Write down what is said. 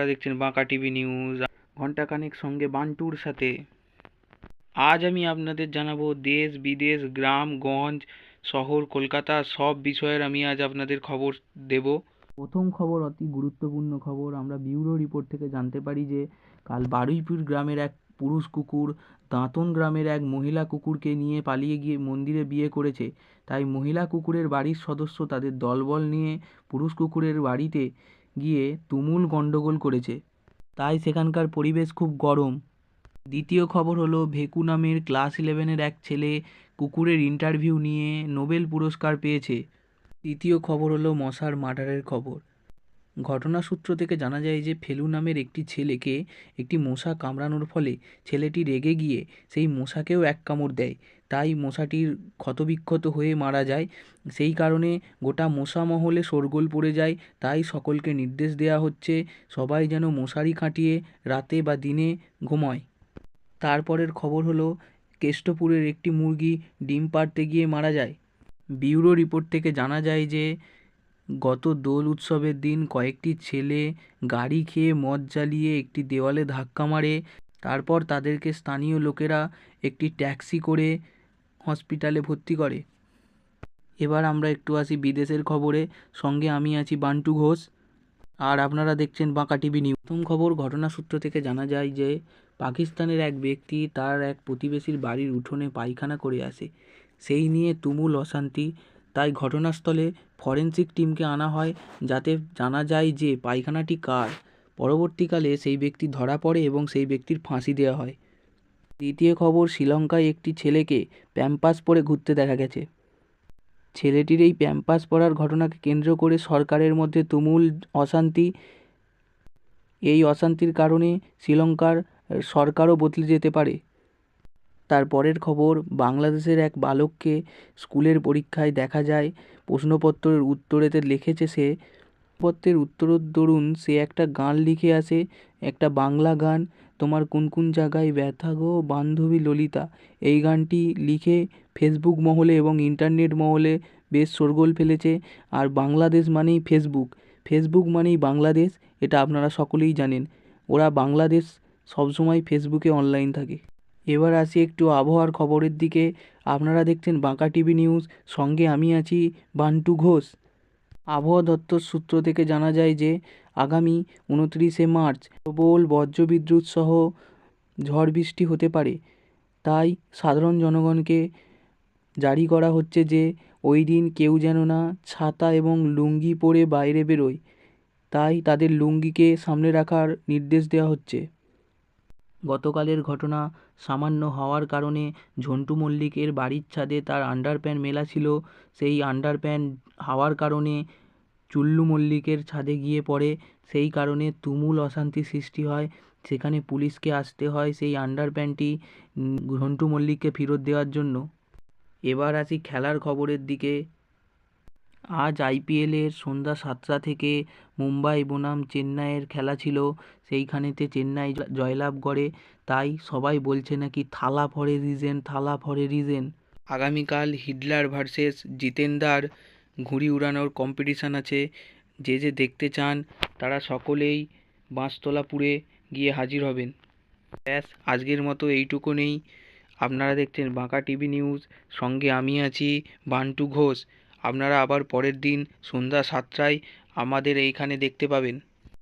দেখছেন বাঁকা TV news. ঘণ্টাখানেক সঙ্গে বান্টুর সাথে। আজ আমি আপনাদের জানাবো দেশ বিদেশ গ্রামগঞ্জ শহর কলকাতা সব বিষয়ের আমি আজ আপনাদের খবর দেব। প্রথম খবর অতি গুরুত্বপূর্ণ খবর। আমরা ব্যুরো রিপোর্ট থেকে জানতে পারি যে কাল বারুইপুর গ্রামের এক পুরুষ কুকুর দাঁতন গ্রামের এক মহিলা কুকুরকে নিয়ে পালিয়ে গিয়ে মন্দিরে বিয়ে করেছে। তাই মহিলা কুকুরের বাড়ির সদস্য তাদের দলবল নিয়ে পুরুষ কুকুরের বাড়িতে গিয়ে তুমুল গণ্ডগোল করেছে। তাই সেখানকার পরিবেশ খুব গরম। দ্বিতীয় খবর হলো ভেকু নামের ক্লাস 11-এর এক ছেলে কুকুরের ইন্টারভিউ নিয়ে নোবেল পুরস্কার পেয়েছে। তৃতীয় খবর হলো মশার মার্ডারের খবর। ঘটনা সূত্র থেকে জানা যায় যে ফেলু নামের একটি ছেলেকে একটি মশা কামড়ানোর ফলে ছেলেটি রেগে গিয়ে সেই মশাকেও এক কামড় দেয়। তাই মশাটির ক্ষতবিক্ষত হয়ে মারা যায়। সেই কারণে গোটা মশা মহলে শোরগোল পড়ে যায়। তাই সকলকে নির্দেশ দেওয়া হচ্ছে সবাই যেন মশারি খাটিয়ে রাতে বা দিনে ঘুমায়। তারপরের খবর হলো কেষ্টপুরের একটি মুরগি ডিম পাড়তে গিয়ে মারা যায়। ব্যুরো রিপোর্ট থেকে জানা যায় যে গত দোল উৎসবের দিন কয়েকটি ছেলে গাড়ি খেয়ে মদ জ্বালিয়ে একটি দেওয়ালে ধাক্কা মারে। তারপর তাদেরকে স্থানীয় লোকেরা একটি ট্যাক্সি করে হসপিটালে ভর্তি করে। এবার আমরা একটু আসি বিদেশের খবরে। সঙ্গে আমি আছি বান্টু ঘোষ, আর আপনারা দেখছেন বাঁকা টিভি নিউজ। প্রথম খবর, ঘটনা সূত্র থেকে জানা যায় যে পাকিস্তানের এক ব্যক্তি তার এক প্রতিবেশীর বাড়ির উঠোনে পায়খানা করে আসে। সেই নিয়ে তুমুল অশান্তি। তাই ঘটনাস্থলে ফরেনসিক টিমকে আনা হয় যাতে জানা যায় যে পায়খানাটি কার। পরবর্তীকালে সেই ব্যক্তি ধরা পড়ে এবং সেই ব্যক্তির ফাঁসি দেওয়া হয়। দ্বিতীয় খবর, শ্রীলঙ্কায় একটি ছেলেকে প্যাম্পাস পরে ঘুরতে দেখা গেছে। ছেলেটির এই প্যাম্পাস পরার ঘটনাকে কেন্দ্র করে সরকারের মধ্যে তুমুল অশান্তি। এই অশান্তির কারণে শ্রীলঙ্কার সরকারও বদলে যেতে পারে। তারপরের খবর, বাংলাদেশের এক বালককে স্কুলের পরীক্ষায় দেখা যায় প্রশ্নপত্রের উত্তরেতে লিখেছে সে পত্রের উত্তরের দরুন সে একটা গান লিখে আসে, একটা বাংলা গান, তোমার কোন কোন জায়গায় ব্যথা গো বান্ধবী ললিতা। এই গানটি লিখে ফেসবুক মহলে এবং ইন্টারনেট মহলে বেশ শোরগোল ফেলেছে। আর বাংলাদেশ মানেই ফেসবুক, ফেসবুক মানেই বাংলাদেশ, এটা আপনারা সকলেই জানেন। ওরা বাংলাদেশ সবসময় ফেসবুকে অনলাইন থাকে। এবার আসি একটু আবহাওয়ার খবরের দিকে। আপনারা দেখছেন বাঁকা টিভি নিউজ, সঙ্গে আমি আছি বান্টু ঘোষ। আবহাওয়া দপ্তর সূত্র থেকে জানা যায় যে আগামী 29শে মার্চ প্রবল বজ্রবিদ্যুৎ সহ ঝড় বৃষ্টি হতে পারে। তাই সাধারণ জনগণকে জারি করা হচ্ছে যে ওই দিন কেউ যেন না ছাতা এবং লুঙ্গি পরে বাইরে বেরোয়। তাই তাদের লুঙ্গিকে সামনে রাখার নির্দেশ দেওয়া হচ্ছে। গতকালের ঘটনা, সামান্য হাওয়ার কারণে ঝন্টু মল্লিকের বাড়ির ছাদে তার আন্ডারপ্যান্ট মেলা ছিল। সেই আন্ডারপ্যান্ট হাওয়ার কারণে চুল্লু মল্লিকের ছাদে গিয়ে পড়ে। সেই কারণে তুমুল অশান্তি সৃষ্টি হয়। সেখানে পুলিশকে আসতে হয় সেই আন্ডারপ্যান্টটি ঝন্টু মল্লিককে ফেরত দেওয়ার জন্য। এবার আসি খেলার খবরের দিকে। আজ আইপিএলের সন্ধ্যা 7টা থেকে মুম্বাই বনাম চেন্নাইয়ের খেলা ছিল। সেইখানেতে চেন্নাই জয়লাভ করে। তাই সবাই বলছে নাকি থালা ফর এ রিজেন, থালা ফর এ রিজেন। আগামীকাল হিটলার ভার্সেস জিতেন্দার ঘুড়ি উড়ানোর কম্পিটিশান আছে। যে যে দেখতে চান তারা সকলেই বাঁশতলাপুরে গিয়ে হাজির হবেন। ব্যাস, আজকের মতো এইটুকুনেই। আপনারা দেখছেন বাঁকা টিভি নিউজ, সঙ্গে আমি আছি বান্টু ঘোষ। আপনারা আবার পরের দিন সন্ধ্যা 7টায় আমাদের এইখানে দেখতে পাবেন।